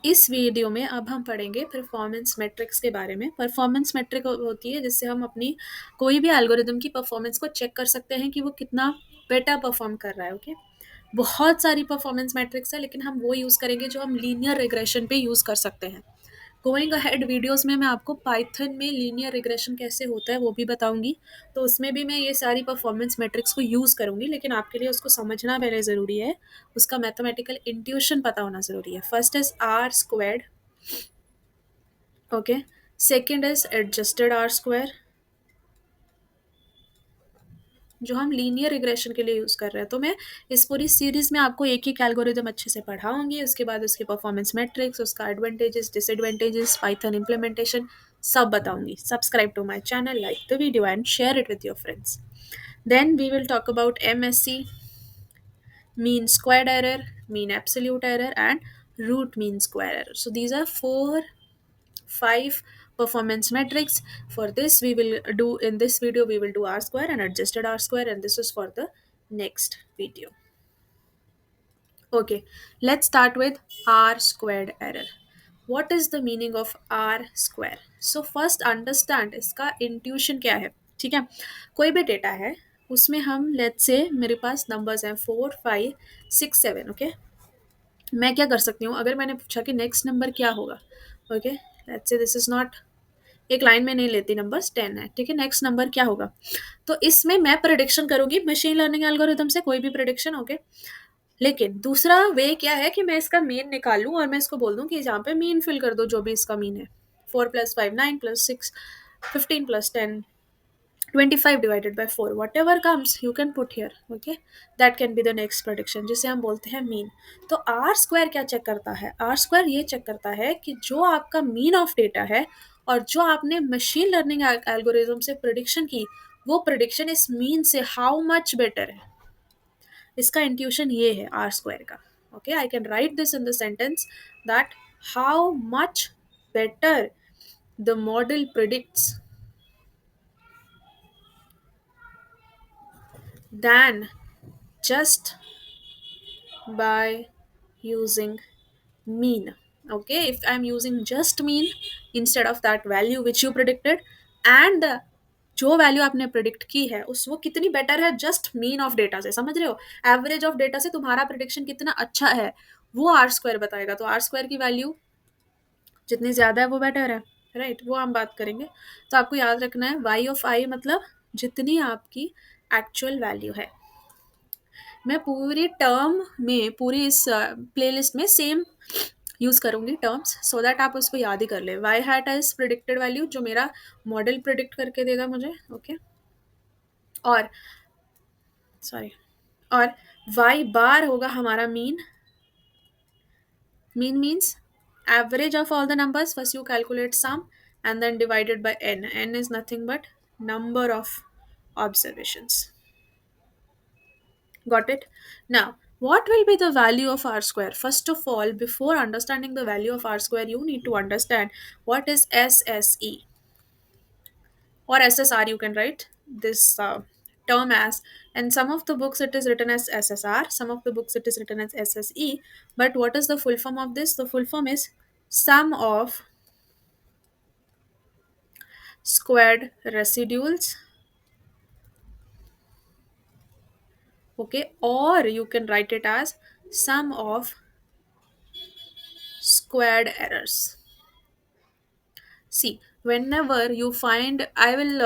इस वीडियो में अब हम पढ़ेंगे परफॉर्मेंस मैट्रिक्स के बारे में। परफॉर्मेंस मैट्रिक होती है जिससे हम अपनी कोई भी एल्गोरिदम की परफॉर्मेंस को चेक कर सकते हैं कि वो कितना बेटर परफॉर्म कर रहा है। ओके, बहुत सारी परफॉर्मेंस मैट्रिक्स है, लेकिन हम वो यूज़ करेंगे जो हम लीनियर रिग्रेशन पे यूज़ कर सकते हैं। गोइंग अहेड वीडियोस में मैं आपको पाइथन में लीनियर रिग्रेशन कैसे होता है वो भी बताऊंगी। तो उसमें भी मैं ये सारी परफॉर्मेंस मैट्रिक्स को यूज़ करूंगी, लेकिन आपके लिए उसको समझना पहले ज़रूरी है। उसका मैथमेटिकल इंट्यूशन पता होना ज़रूरी है। First is R squared. Okay, second is adjusted R square, जो हम लीनियर रिग्रेशन के लिए यूज़ कर रहे हैं। तो मैं इस पूरी सीरीज़ में आपको एक एक एल्गोरिदम अच्छे से पढ़ाऊंगी। उसके बाद उसके परफॉर्मेंस मैट्रिक्स, उसका एडवांटेजेस, डिसएडवांटेजेस, पाइथन इम्प्लीमेंटेशन सब बताऊंगी। Subscribe to my channel, like the video and share it with your friends. Then we will talk about MSE, mean squared error, mean absolute error, and root mean square error. So these are five performance metrics. For this, we will do in this video, we will do R square and adjusted R square, and this is for the next video. Okay, let's start with R squared error. What is the meaning of R square? So first understand इसका intuition क्या है। ठीक है, कोई भी data है, उसमें हम लेट्स से मेरे पास नंबर्स हैं 4 5 6 7। ओके, मैं क्या कर सकती हूँ, अगर मैंने पूछा कि नेक्स्ट नंबर क्या होगा। Okay, let's say this is not, एक लाइन में नहीं लेती, नंबर्स 10 है, ठीक है, नेक्स्ट नंबर क्या होगा। तो इसमें मैं प्रिडिक्शन करूंगी मशीन लर्निंग एल्गोरिथम से, कोई भी प्रिडिक्शन। ओके, लेकिन दूसरा वे क्या है कि मैं इसका मीन निकाल लूँ और मैं इसको बोल दूँ कि यहाँ पे मीन फिल कर दो, जो भी इसका मीन है। 4 + 5 9 + 6 15 + 10 25 divided by 4, whatever comes you can put here. Okay, that can be the next prediction, जिसे हम बोलते हैं मीन। तो आर स्क्वायर क्या चेक करता है? आर स्क्वायर ये चेक करता है कि जो आपका मीन ऑफ डेटा है और जो आपने मशीन लर्निंग एल्गोरिथम से प्रिडिक्शन की, वो प्रिडिक्शन इस मीन से हाउ मच बेटर है। इसका इंट्यूशन ये है आर स्क्वायर का। Okay, I can write this in the sentence that how much better the model predicts than just by using mean. Okay, if I'm using just mean instead of that value which you predicted, and जो value आपने predict की है उस वो कितनी better है just mean of data से, समझ रहे हो? एवरेज ऑफ डेटा से तुम्हारा प्रिडिक्शन कितना अच्छा है वो आर स्क्वायर बताएगा। तो आर स्क्वायर की वैल्यू जितनी ज़्यादा है वो बेटर है, राइट? वो हम बात करेंगे। तो आपको याद रखना है वाई ऑफ आई मतलब जितनी आपकी एक्चुअल वैल्यू है। मैं पूरी टर्म में, पूरी इस प्लेलिस्ट में सेम यूज़ करूँगी टर्म्स, सो दैट आप उसको याद ही कर ले। Y hat is predicted value, जो मेरा मॉडल प्रिडिक्ट करके देगा मुझे। ओके, और सॉरी, और वाई बार होगा हमारा mean. Mean means average of all the numbers. First you calculate sum and then divided by n. N is nothing but number of observations. Got it? Now, what will be the value of r square? First of all, before understanding the value of r square, you need to understand what is SSE or SSR. You can write this term as, and some of the books it is written as SSR, some of the books it is written as SSE. But what is the full form of this? The full form is sum of squared residuals. Okay, or you can write it as sum of squared errors. See whenever you find, I will,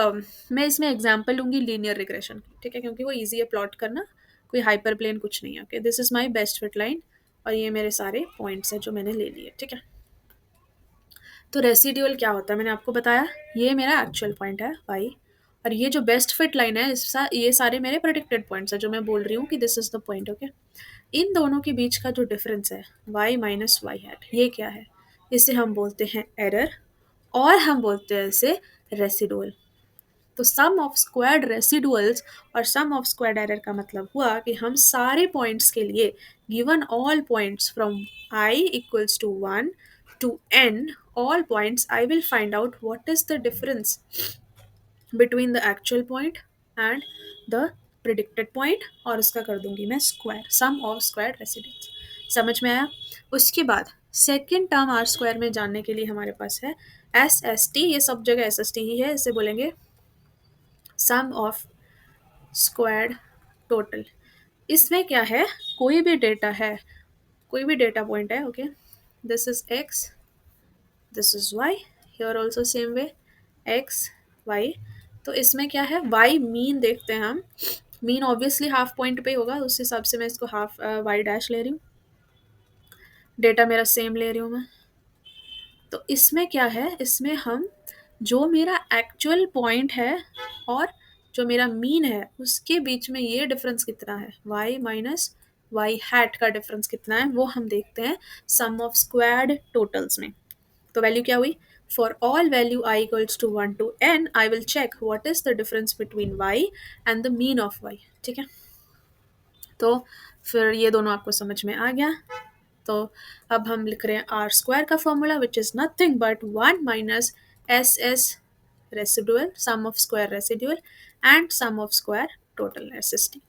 मैं इसमें example लूँगी linear regression की, ठीक है, क्योंकि वो easy है plot करना, कोई हाइपर प्लेन कुछ नहीं है। Okay, this is my best fit line और ये मेरे सारे पॉइंट्स हैं जो मैंने ले लिए, ठीक है। तो रेसिड्यूल क्या होता है मैंने आपको बताया, ये मेरा एक्चुअल पॉइंट है वाई, और ये जो बेस्ट फिट लाइन है ये सारे मेरे प्रेडिक्टेड पॉइंट्स है जो मैं बोल रही हूँ कि this is the point. Okay, इन दोनों के बीच का जो डिफरेंस है वाई माइनस वाई हैट, ये क्या है? इसे हम बोलते हैं एरर, और हम बोलते हैं इसे रेसिडुअल। तो सम ऑफ स्क्वायर्ड रेसिडुअल्स और सम ऑफ स्क्वायर्ड एरर का मतलब हुआ कि हम सारे पॉइंट्स के लिए given all points from I equals to 1 to n, all points, I will find out what is the difference between the actual point and the predicted point, और उसका कर दूंगी मैं square, sum of squared residuals. समझ में आया? उसके बाद सेकेंड टर्म आर स्क्वायर में जानने के लिए हमारे पास है एस एस टी, ये सब जगह एस एस टी ही है, इसे बोलेंगे सम ऑफ स्क्वायर्ड टोटल। इसमें क्या है, कोई भी डेटा है, कोई भी डेटा पॉइंट है, okay, this is X, this is Y, here also same way X Y. तो इसमें क्या है, वाई मीन देखते हैं हम, मीन ऑब्वियसली हाफ पॉइंट पे होगा, उस हिसाब से मैं इसको हाफ वाई डैश ले रही हूँ, डेटा मेरा सेम ले रही हूँ मैं। तो इसमें क्या है, इसमें हम जो मेरा एक्चुअल पॉइंट है और जो मेरा मीन है उसके बीच में ये डिफरेंस कितना है, y माइनस वाई हैट का डिफरेंस कितना है, वो हम देखते हैं सम ऑफ स्क्वायर्ड टोटल्स में। तो वैल्यू क्या हुई, for all value i equals to 1 to n I will check what is the difference between y and the mean of y। ठीक है, तो फिर ये दोनों आपको समझ में आ गया। तो अब हम लिख रहे हैं आर स्क्वायर का formula which is nothing but 1 minus S S residual, sum of square residual and sum of square total S S T.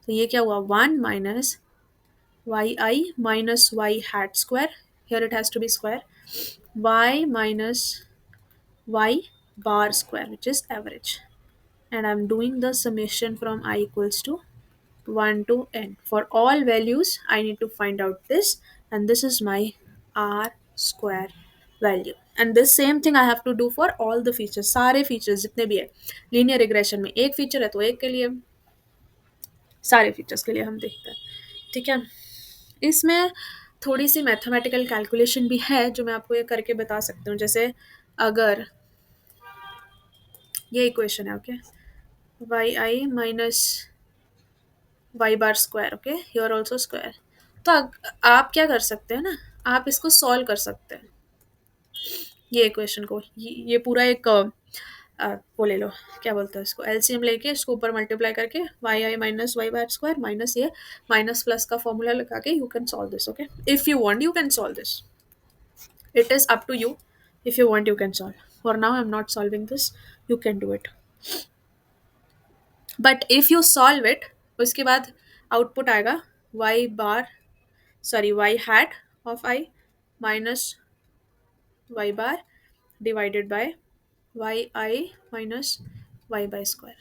तो ये क्या हुआ, 1 minus Y I minus Y hat square, here it has to be square, Y minus Y bar square which is average, and I'm doing the summation from I equals to 1 to n. For all values, I need to find out this, and this is my r square value. And this same thing I have to do for all the features, सारे features जितने भी है linear regression में, एक feature है तो एक के लिए, सारे features के लिए हम देखते हैं। ठीक है, इसमें थोड़ी सी मैथमेटिकल कैलकुलेशन भी है जो मैं आपको ये करके बता सकती हूँ। जैसे अगर ये इक्वेशन है, okay, Y I minus Y bar square, okay, here also square. तो आप क्या कर सकते हैं ना, आप इसको सॉल्व कर सकते हैं, ये इक्वेशन को, ये पूरा एक वो ले लो, क्या बोलते हैं इसको, एलसीएम लेके इसको ऊपर मल्टीप्लाई करके Y I minus Y bar square minus ये माइनस प्लस का फॉर्मूला लगा के you can solve this, okay, if you want you can solve this, it is up to you, if you want you can solve, for now I am not solving this, you can do it, but if you solve it उसके बाद output आएगा Y bar, sorry Y hat of I minus Y bar divided by Y I minus Y by square,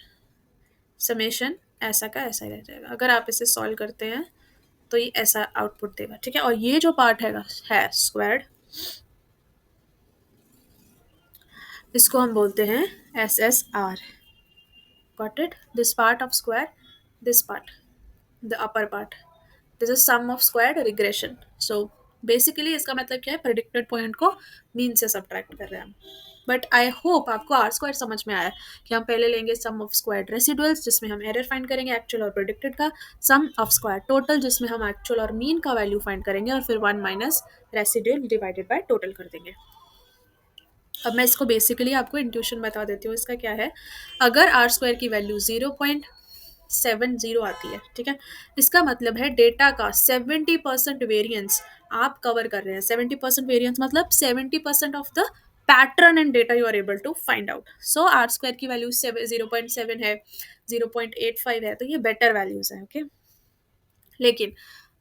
summation ऐसा का ऐसा ही रह जाएगा। अगर आप इसे सॉल्व करते हैं तो ये ऐसा आउटपुट देगा। ठीक है, और ये जो पार्ट है स्क्वायर्ड, इसको हम बोलते हैं S S R, got it, this part of square, this part, the upper part, this is sum of squared regression. So basically इसका मतलब क्या है, प्रेडिक्टेड पॉइंट को मीन से सब्ट्रैक्ट कर रहे हैं हम। बट आई होप आपको आर स्क्वायर समझ में आया कि हम पहले लेंगे सम ऑफ स्क्वायर्ड रेसिडुअल्स जिसमें हम एरर फाइंड करेंगे एक्चुअल और प्रेडिक्टेड का, सम ऑफ स्क्वायर टोटल जिसमें हम एक्चुअल और मीन का वैल्यू फाइंड करेंगे, और फिर 1 minus residual divided by total कर देंगे। अब मैं इसको बेसिकली आपको इंट्यूशन बता देती हूँ, इसका क्या है, अगर आर स्क्वायर की वैल्यू 0.70 आती है, ठीक है, इसका मतलब है डेटा का 70% वेरिएंस आप कवर कर रहे हैं। 70% वेरिएंस मतलब 70% of the pattern and data you are able to find out. So R square की वैल्यू 0.7 है, 0.85 है, तो ये बेटर वैल्यूज है, ओके। लेकिन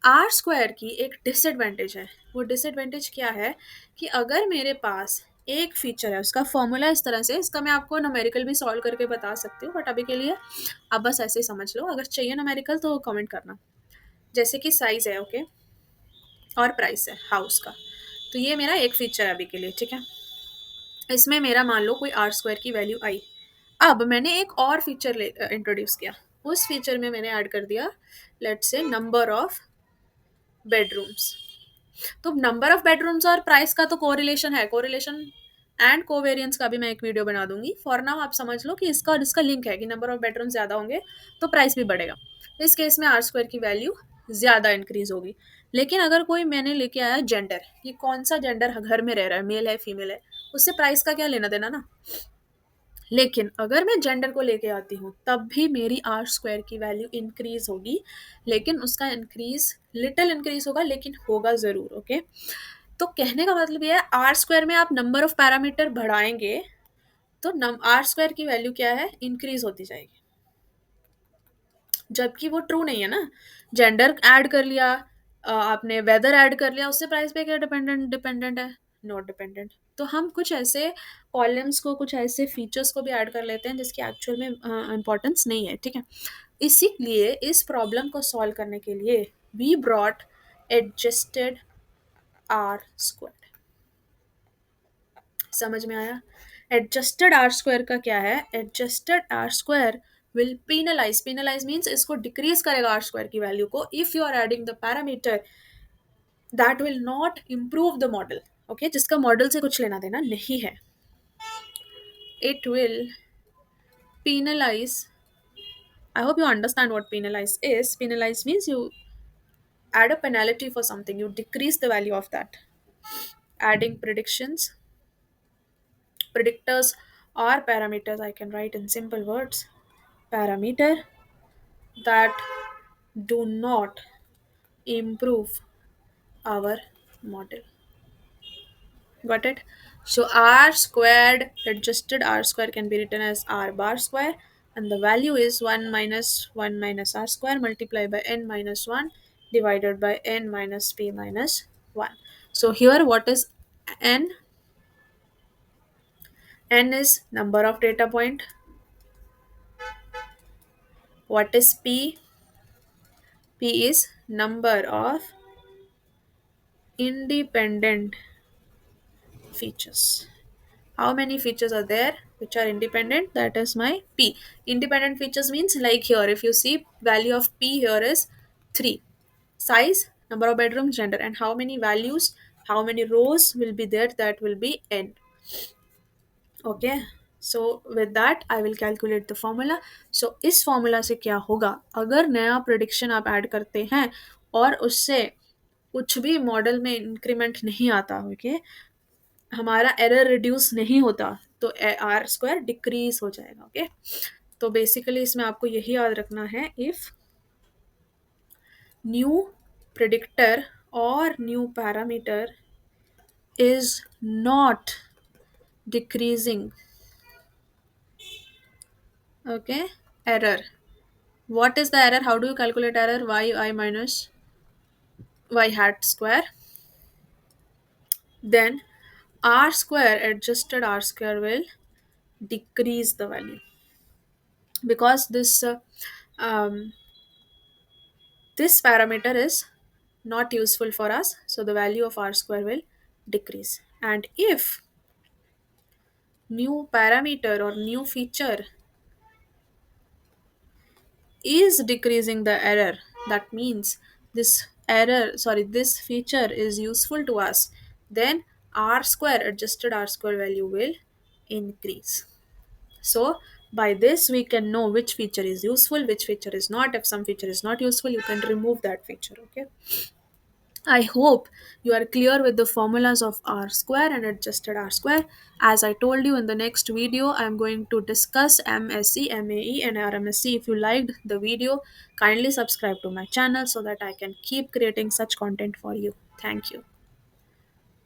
आर स्क्वायर की एक डिसएडवांटेज है, वो डिसएडवांटेज क्या है कि अगर मेरे पास एक फीचर है, उसका फॉर्मूला इस तरह से, इसका मैं आपको न्यूमेरिकल भी सॉल्व करके बता सकती हूँ, बट अभी के लिए आप बस ऐसे ही समझ लो, अगर चाहिए न्यूमेरिकल तो कमेंट करना। जैसे कि साइज है, ओके, और प्राइस है हाउस का, तो ये मेरा एक फीचर है अभी के लिए, ठीक है। इसमें मेरा मान लो कोई आर स्क्वायर की वैल्यू आई, अब मैंने एक और फीचर इंट्रोड्यूस किया, उस फीचर में मैंने ऐड कर दिया let's say number of bedrooms. तो नंबर ऑफ बेडरूम्स और प्राइस का तो कोरिलेशन है, कोरिलेशन एंड कोवेरियंस का भी मैं एक वीडियो बना दूंगी। फॉर नाउ आप समझ लो कि इसका और इसका लिंक है कि नंबर ऑफ बेडरूम ज्यादा होंगे तो प्राइस भी बढ़ेगा। इस केस में आर स्क्वायर की वैल्यू ज्यादा इंक्रीज होगी। लेकिन अगर कोई मैंने लेके आया जेंडर, कि कौन सा जेंडर घर में रह रहा है, मेल है फीमेल है, उससे प्राइस का क्या लेना देना ना। लेकिन अगर मैं जेंडर को लेके आती हूँ तब भी मेरी आर स्क्वायर की वैल्यू इंक्रीज होगी, लेकिन उसका इंक्रीज लिटिल इंक्रीज होगा, लेकिन होगा ज़रूर, ओके। तो कहने का मतलब ये है, आर स्क्वायर में आप नंबर ऑफ पैरामीटर बढ़ाएंगे तो आर स्क्वायर की वैल्यू क्या है, इंक्रीज होती जाएगी, जबकि वो ट्रू नहीं है ना। जेंडर ऐड कर लिया, आपने वेदर ऐड कर लिया, उससे प्राइस पे क्या डिपेंडेंट डिपेंडेंट है? Not dependent. तो हम कुछ ऐसे कॉलम्स को, कुछ ऐसे फीचर्स को भी ऐड कर लेते हैं जिसकी एक्चुअल में इंपॉर्टेंस नहीं है, ठीक है। इसीलिए इस प्रॉब्लम को सॉल्व करने के लिए we brought adjusted R square. समझ में आया? एडजस्टेड आर स्क्वायर का क्या है? Adjusted R square will penalise, penalise means इसको डिक्रीज करेगा आर स्क्वायर की वैल्यू को, if you are adding the parameter that will not improve the model. Okay, जिसका मॉडल से कुछ लेना देना नहीं है। It will penalize, I hope you understand what penalize is. Penalize means you add a penalty for something, you decrease the value of that. Adding predictions, predictors or parameters, I can write in simple words. Parameter that do not improve our model. Got it? So r squared, adjusted r square can be written as r bar square, and the value is 1 minus 1 minus r square multiplied by n minus 1 divided by n minus p minus 1. So here what is n? N is number of data point. What is p? P is number of independent features. How many features are there which are independent? That is my p. Independent features means, like here, if you see, value of p here is 3. Size, number of bedrooms, gender, and how many values, how many rows will be there, that will be n. Okay, so with that I will calculate the formula. So इस formula से क्या होगा, अगर नया prediction आप add करते हैं और उससे कुछ भी मॉडल में इंक्रीमेंट नहीं आता, ओके, हमारा एरर रिड्यूस नहीं होता, तो आर स्क्वायर डिक्रीज हो जाएगा। ओके, तो बेसिकली इसमें आपको यही याद रखना है, इफ न्यू प्रिडिक्टर और new parameter is not decreasing, okay, error. What is the error? How do you calculate error? Y minus y hat square. Then r square, adjusted r square will decrease the value, because um, this parameter is not useful for us, so the value of r square will decrease. And if new parameter or new feature is decreasing the error, that means this feature is useful to us, then r square, adjusted r square value will increase. So by this we can know which feature is useful, which feature is not. If some feature is not useful, you can remove that feature. Okay, I hope you are clear with the formulas of r square and adjusted r square. As I told you, in the next video, I am going to discuss MSE, MAE, and RMSE. If you liked the video, kindly subscribe to my channel so that I can keep creating such content for you. Thank you.